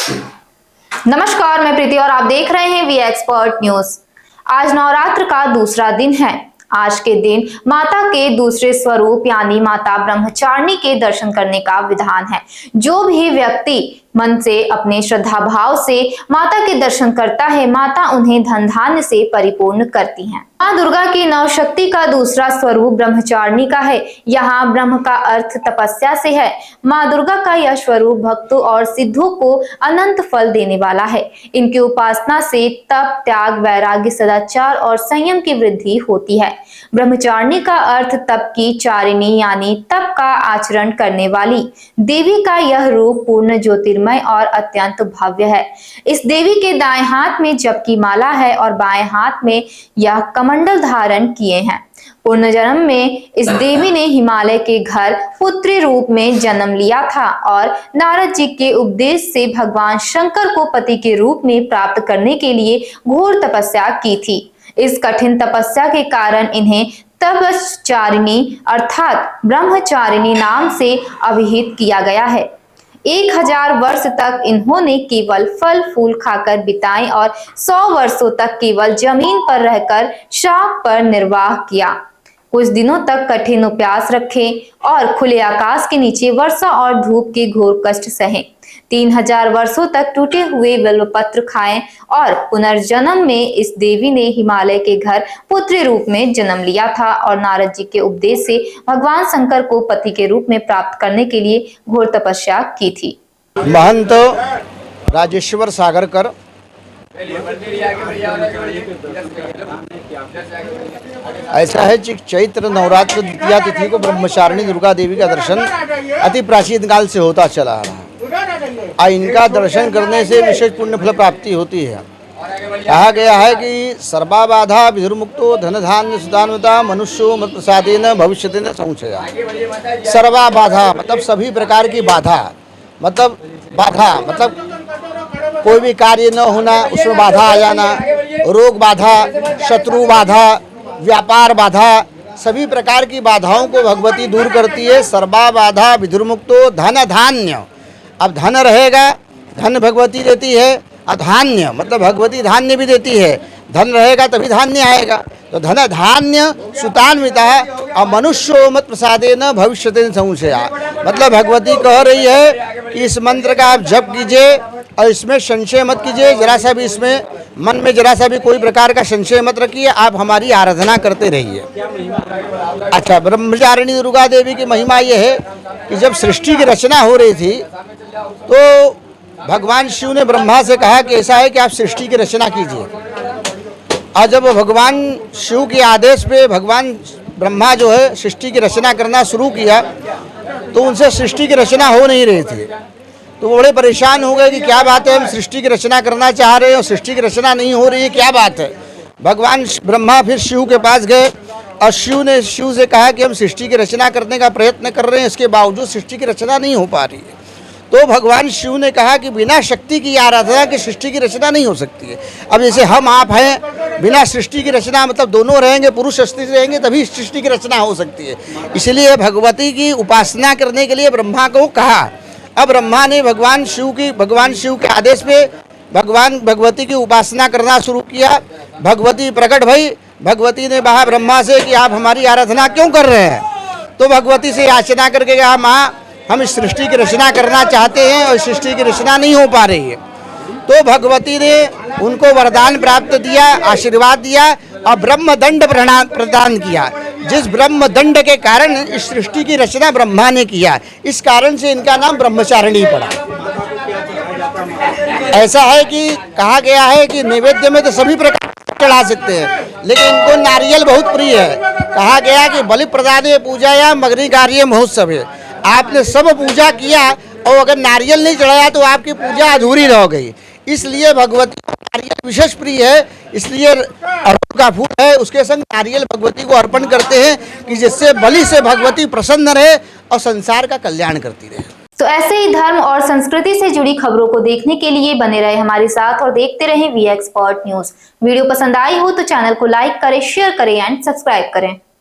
नमस्कार, मैं प्रीति और आप देख रहे हैं वी एक्सपर्ट न्यूज। आज नवरात्र का दूसरा दिन है। आज के दिन माता के दूसरे स्वरूप यानी माता ब्रह्मचारिणी के दर्शन करने का विधान है। जो भी व्यक्ति मन से अपने श्रद्धा भाव से माता के दर्शन करता है, माता उन्हें धन धान्य से परिपूर्ण करती हैं। मां दुर्गा की नवशक्ति का दूसरा स्वरूप ब्रह्मचारिणी का है। यहाँ ब्रह्म का अर्थ तपस्या से है। मां दुर्गा का यह स्वरूप भक्तों और सिद्धों को अनंत फल देने वाला है। इनकी उपासना से तप, त्याग, वैराग्य, सदाचार और संयम की वृद्धि होती है। ब्रह्मचारिणी का अर्थ तप की चारिणी यानी तप का आचरण करने वाली देवी का यह रूप पूर्ण ज्योतिर्मय और अत्यंत भव्य है। इस देवी के दाएं हाथ में जप की माला है और बाएं हाथ में यह कमंडल धारण किए हैं। पूर्ण जन्म में इस देवी ने हिमालय के घर पुत्री रूप में जन्म लिया था और नारद जी के उपदेश से भगवान शंकर को पति के रूप में प्राप्त करने के लिए घोर तपस्या की थी। इस कठिन तपस्या के कारण इन्हें तपश्चारिणी अर्थात ब्रह्मचारिणी नाम से अभिहित किया गया है। 1000 वर्ष तक इन्होंने केवल फल फूल खाकर बिताए और 100 वर्षों तक केवल जमीन पर रहकर शाप पर निर्वाह किया। कुछ दिनों तक कठिन उपवास रखे और खुले आकाश के नीचे वर्षा और धूप के घोर कष्ट सहे। 3000 वर्षों तक टूटे हुए बिल्वपत्र खाएं और पुनर्जन्म में इस देवी ने हिमालय के घर पुत्री रूप में जन्म लिया था और नारद जी के उपदेश से भगवान शंकर को पति के रूप में प्राप्त करने के लिए घोर तपस्या की थी। महंत राजेश्वर सागरकर ऐसा है कि चैत्र नवरात्र द्वितीया तिथि को ब्रह्मचारिणी दुर्गा देवी का दर्शन अति प्राचीन काल से होता चला आ रहा है। इनका दर्शन करने से विशेष पुण्य फल प्राप्ति होती है। कहा गया है कि सर्वा बाधा विधुर्मुक्तो धन धान्य सुदान्वता मनुष्यो मत प्रसादेन भविष्यति न संशया। सर्वा बाधा मतलब सभी प्रकार की बाधा, मतलब कोई भी कार्य न होना उसमें बाधा आ जाना, रोग बाधा, शत्रु बाधा, व्यापार बाधा, सभी प्रकार की बाधाओं को भगवती दूर करती है। सर्वा बाधा विधुर्मुक्तो धन धान्य, अब धन रहेगा धन भगवती देती है, और धान्य मतलब भगवती धान्य भी देती है। धन रहेगा तभी धान्य आएगा, तो धन धान्य सुतान्विता और मनुष्यो मत प्रसादेन भविष्यति संशया। मतलब भगवती कह रही है कि इस मंत्र का आप जप कीजिए और इसमें संशय मत कीजिए, जरा सा भी इसमें मन में जरा सा भी कोई प्रकार का संशय मत रखिए, आप हमारी आराधना करते रहिए। अच्छा, ब्रह्मचारिणी दुर्गा देवी की महिमा यह है कि जब सृष्टि की रचना हो रही थी तो भगवान शिव ने ब्रह्मा से कहा कि ऐसा है कि आप सृष्टि की रचना कीजिए। और जब भगवान शिव के आदेश पे भगवान ब्रह्मा जो है सृष्टि की रचना करना शुरू किया तो उनसे सृष्टि की रचना हो नहीं रही थी। तो वो बड़े परेशान हो गए कि क्या बात है, हम सृष्टि की रचना करना चाह रहे हैं और सृष्टि की रचना नहीं हो रही है, क्या बात है। भगवान ब्रह्मा फिर शिव के पास गए और शिव ने शिव से कहा कि हम सृष्टि की रचना करने का प्रयत्न कर रहे हैं, इसके बावजूद सृष्टि की रचना नहीं हो पा रही है। तो भगवान शिव ने कहा कि बिना शक्ति की आराधना की सृष्टि की रचना नहीं हो सकती है। अब जैसे हम आप हैं, बिना सृष्टि की रचना मतलब दोनों रहेंगे, पुरुष स्त्री रहेंगे तभी सृष्टि की रचना हो सकती है। इसलिए भगवती की उपासना करने के लिए ब्रह्मा को कहा। अब ब्रह्मा ने भगवान शिव के आदेश पे भगवती की उपासना करना शुरू किया। भगवती प्रकट भई। भगवती ने कहा ब्रह्मा से कि आप हमारी आराधना क्यों कर रहे हैं। तो भगवती से याचना करके कहा, माँ हम इस सृष्टि की रचना करना चाहते हैं और सृष्टि की रचना नहीं हो पा रही है। तो भगवती ने उनको वरदान प्राप्त दिया, आशीर्वाद दिया और ब्रह्मदंड प्रदान किया। जिस ब्रह्मदंड के कारण इस सृष्टि की रचना ब्रह्मा ने किया, इस कारण से इनका नाम ब्रह्मचारिणी पड़ा। ऐसा है कि कहा गया है कि नैवेद्य में तो सभी प्रकार चढ़ा सकते हैं, लेकिन इनको नारियल बहुत प्रिय है। कहा गया कि बलि प्रदाने पूजा या मगनी कार्य महोत्सव है। आपने सब पूजा किया और अगर नारियल नहीं चढ़ाया तो आपकी पूजा अधूरी रह गई। इसलिए भगवती को नारियल विशेष प्रिय है, इसलिए अरहुल का फूल है उसके संग नारियल भगवती को अर्पण करते हैं कि जिससे बलि से भगवती प्रसन्न रहे और संसार का कल्याण करती रहे। तो ऐसे ही धर्म और संस्कृति से जुड़ी खबरों को देखने के लिए बने रहे हमारे साथ और देखते रहें वी एक्सपर्ट न्यूज। वीडियो पसंद आई हो तो चैनल को लाइक करें, शेयर करें एंड सब्सक्राइब करें।